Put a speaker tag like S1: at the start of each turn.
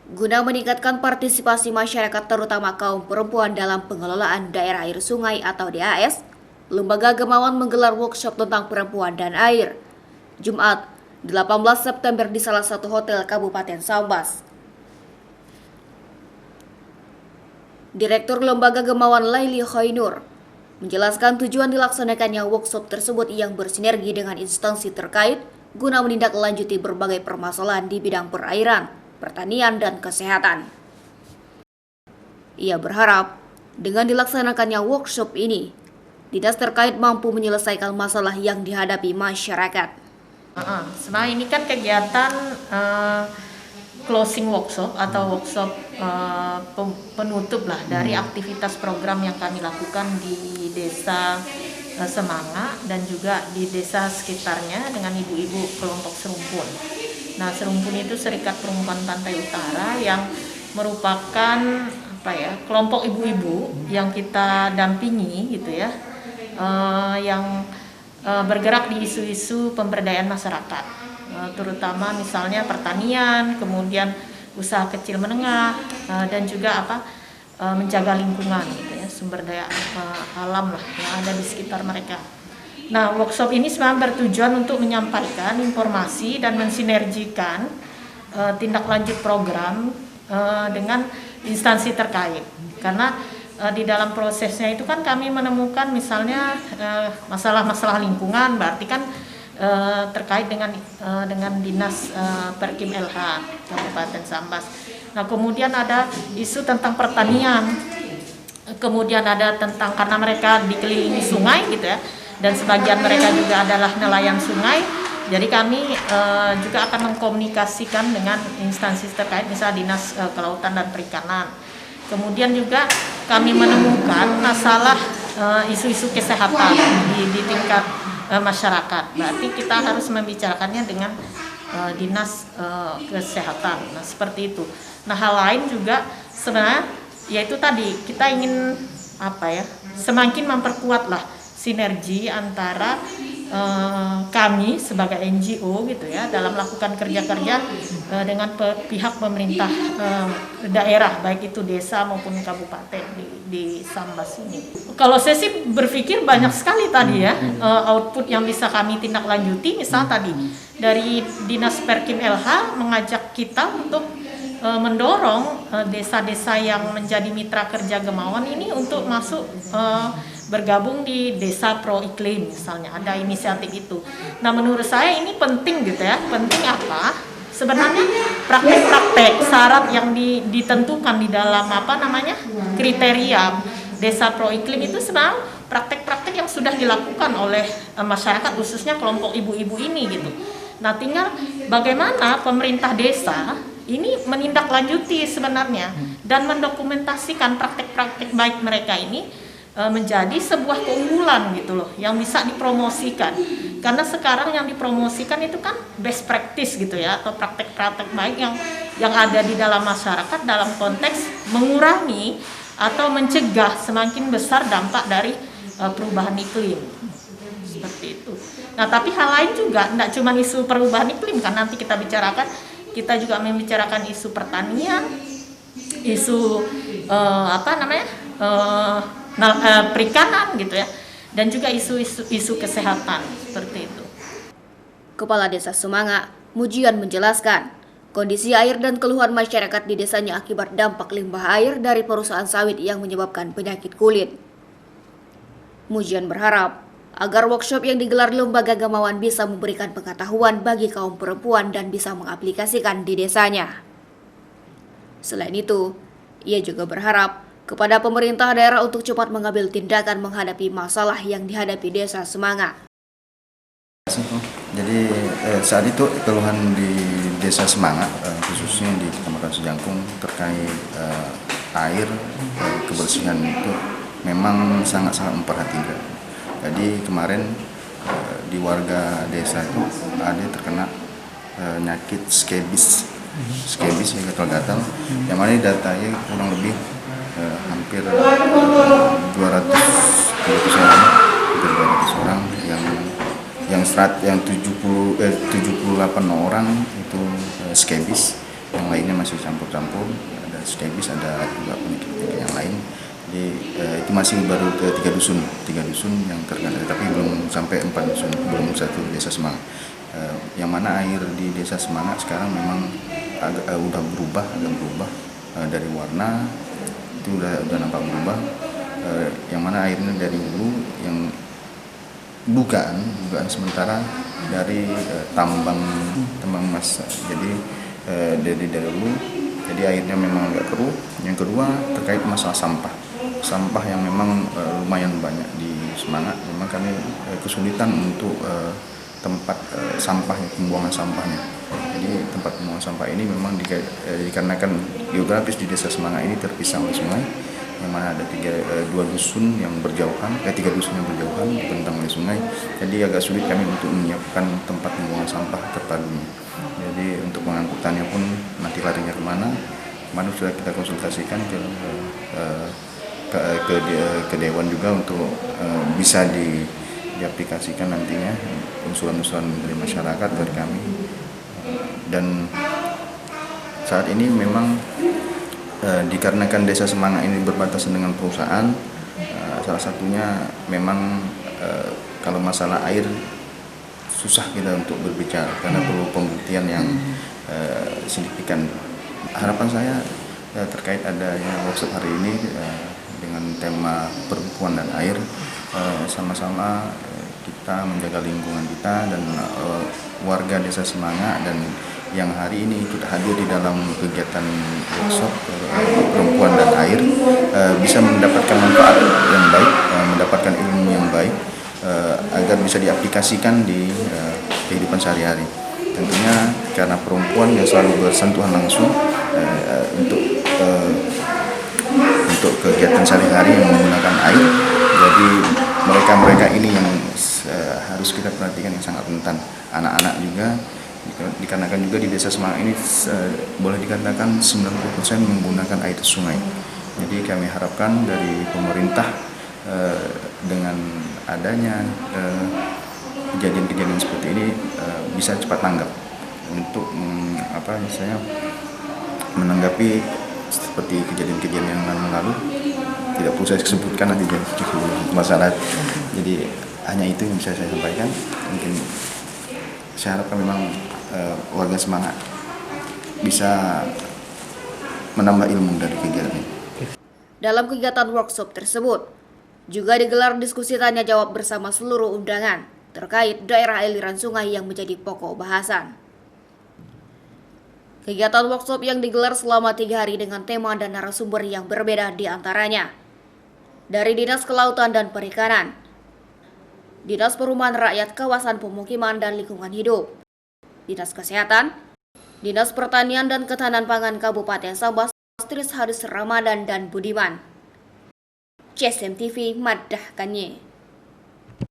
S1: Guna meningkatkan partisipasi masyarakat terutama kaum perempuan dalam pengelolaan daerah air sungai atau DAS, Lembaga Gemawan menggelar workshop tentang perempuan dan air. Jumat, 18 September di salah satu hotel Kabupaten Sambas. Direktur Lembaga Gemawan Laili Khainur menjelaskan tujuan dilaksanakannya workshop tersebut yang bersinergi dengan instansi terkait guna menindaklanjuti berbagai permasalahan di bidang perairan, pertanian, dan kesehatan. Ia berharap dengan dilaksanakannya workshop ini, dinas terkait mampu menyelesaikan masalah yang dihadapi masyarakat.
S2: Sebenarnya ini kan kegiatan closing workshop atau workshop penutup lah dari aktivitas program yang kami lakukan di Desa Semanga dan juga di desa sekitarnya dengan ibu-ibu kelompok Serumpun. Nah, Serumpun itu Serikat Perempuan Pantai Utara yang merupakan kelompok ibu-ibu yang kita dampingi gitu ya, yang bergerak di isu-isu pemberdayaan masyarakat, terutama misalnya pertanian, kemudian usaha kecil menengah, dan juga menjaga lingkungan gitu ya, sumber daya alam lah yang ada di sekitar mereka. Nah, workshop ini sebenarnya bertujuan untuk menyampaikan informasi dan mensinergikan tindak lanjut program dengan instansi terkait, karena di dalam prosesnya itu kan kami menemukan misalnya masalah-masalah lingkungan, berarti kan terkait dengan dinas Perkim LH Kabupaten Sambas. Nah, kemudian ada isu tentang pertanian, kemudian ada tentang karena mereka dikelilingi sungai gitu ya, dan sebagian mereka juga adalah nelayan sungai. Jadi kami juga akan mengkomunikasikan dengan instansi terkait, misalnya Dinas Kelautan dan Perikanan. Kemudian juga kami menemukan masalah isu-isu kesehatan di tingkat masyarakat. Berarti kita harus membicarakannya dengan Dinas Kesehatan. Nah, seperti itu. Nah, hal lain juga sebenarnya yaitu tadi kita ingin semakin memperkuatlah sinergi antara kami sebagai NGO gitu ya dalam melakukan kerja-kerja dengan pihak pemerintah daerah, baik itu desa maupun kabupaten di Sambas ini. Kalau saya sih berpikir banyak sekali tadi ya output yang bisa kami tindak lanjuti, misalnya tadi dari Dinas Perkim LH mengajak kita untuk mendorong desa-desa yang menjadi mitra kerja Gemawan ini untuk masuk bergabung di Desa Pro Iklim misalnya, ada inisiatif itu. Nah, menurut saya ini penting gitu ya. Penting apa? Sebenarnya praktek-praktek syarat yang ditentukan di dalam kriteria Desa Pro Iklim itu sebenarnya praktek-praktek yang sudah dilakukan oleh masyarakat, khususnya kelompok ibu-ibu ini gitu. Nah, tinggal bagaimana pemerintah desa ini menindaklanjuti sebenarnya dan mendokumentasikan praktek-praktek baik mereka ini menjadi sebuah keunggulan gitu loh yang bisa dipromosikan, karena sekarang yang dipromosikan itu kan best practice gitu ya, atau praktek-praktek baik yang ada di dalam masyarakat dalam konteks mengurangi atau mencegah semakin besar dampak dari perubahan iklim seperti itu. Nah, tapi hal lain juga tidak cuma isu perubahan iklim kan nanti kita bicarakan, kita juga membicarakan isu pertanian, isu perikanan gitu ya, dan juga isu kesehatan seperti itu.
S1: Kepala Desa Semanga, Mujian menjelaskan, kondisi air dan keluhan masyarakat di desanya akibat dampak limbah air dari perusahaan sawit yang menyebabkan penyakit kulit. Mujian berharap agar workshop yang digelar Lembaga Gemawan bisa memberikan pengetahuan bagi kaum perempuan dan bisa mengaplikasikan di desanya. Selain itu, ia juga berharap kepada pemerintah daerah untuk cepat mengambil tindakan menghadapi masalah yang dihadapi Desa Semanga.
S3: Jadi saat itu keluhan di Desa Semanga, khususnya di Kecamatan Sejangkung terkait air, kebersihan itu memang sangat-sangat memperhatikan. Jadi kemarin di warga desa itu ada terkena penyakit skebis yang gatal-gatal, yang mana datanya kurang lebih hampir 200 orang yang 78 orang itu skebis, yang lainnya masih campur-campur, ada skebis, ada juga penyakit yang lain. Jadi itu masih baru 3 dusun yang terkena, tapi belum sampai 4 dusun, belum satu desa Semangat. Yang mana air di desa Semangat sekarang memang agak berubah dari warna itu udah nampak berubah. Yang mana airnya dari hulu yang dugaan sementara dari tambang emas. Jadi dari hulu, jadi airnya memang agak keruh. Yang kedua terkait masalah sampah yang memang lumayan banyak di Semangat. Memang kami kesulitan untuk tempat pembuangan sampahnya. Jadi tempat pembuangan sampah ini memang dikarenakan geografis di desa Semangat ini terpisah oleh sungai, yang mana ada 3 dusun yang berjauhan, dibentang oleh sungai. Jadi agak sulit kami untuk menyiapkan tempat pembuangan sampah terpadunya. Jadi untuk pengangkutannya pun nanti larinya kemana? Kemarin sudah kita konsultasikan ke Dewan juga untuk bisa diaplikasikan nantinya usulan-usulan dari masyarakat, dari kami. Dan saat ini memang dikarenakan desa Semangat ini berbatasan dengan perusahaan, salah satunya memang kalau masalah air susah kita untuk berbicara karena perlu pembuktian yang signifikan. Harapan saya terkait adanya workshop hari ini dengan tema perempuan dan air, sama-sama kita menjaga lingkungan kita dan warga desa Semangat dan yang hari ini ikut hadir di dalam kegiatan workshop perempuan dan air bisa mendapatkan manfaat yang baik, mendapatkan ilmu yang baik agar bisa diaplikasikan di kehidupan sehari-hari. Tentunya karena perempuan yang selalu bersentuhan langsung untuk kegiatan sehari-hari yang menggunakan air, jadi mereka ini yang harus kita perhatikan, yang sangat rentan. Anak-anak juga, dikarenakan juga di desa Semangat ini boleh dikatakan 90% menggunakan air sungai. Jadi kami harapkan dari pemerintah dengan adanya kejadian-kejadian seperti ini bisa cepat tanggap untuk menanggapi seperti kejadian-kejadian yang lalu. Tidak perlu saya sebutkan nanti jadi masalah. Jadi hanya itu yang bisa saya sampaikan. Mungkin saya harapkan memang warga Semangat bisa menambah ilmu dari kegiatan ini.
S1: Dalam kegiatan workshop tersebut juga digelar diskusi tanya jawab bersama seluruh undangan terkait daerah aliran sungai yang menjadi pokok bahasan. Kegiatan workshop yang digelar selama 3 hari dengan tema dan narasumber yang berbeda, diantaranya dari Dinas Kelautan dan Perikanan, Dinas Perumahan Rakyat Kawasan Pemukiman dan Lingkungan Hidup, Dinas Kesehatan, Dinas Pertanian dan Ketahanan Pangan Kabupaten Sambas, Tris Hadis Ramadan dan Budiman. CSM TV madahkannya.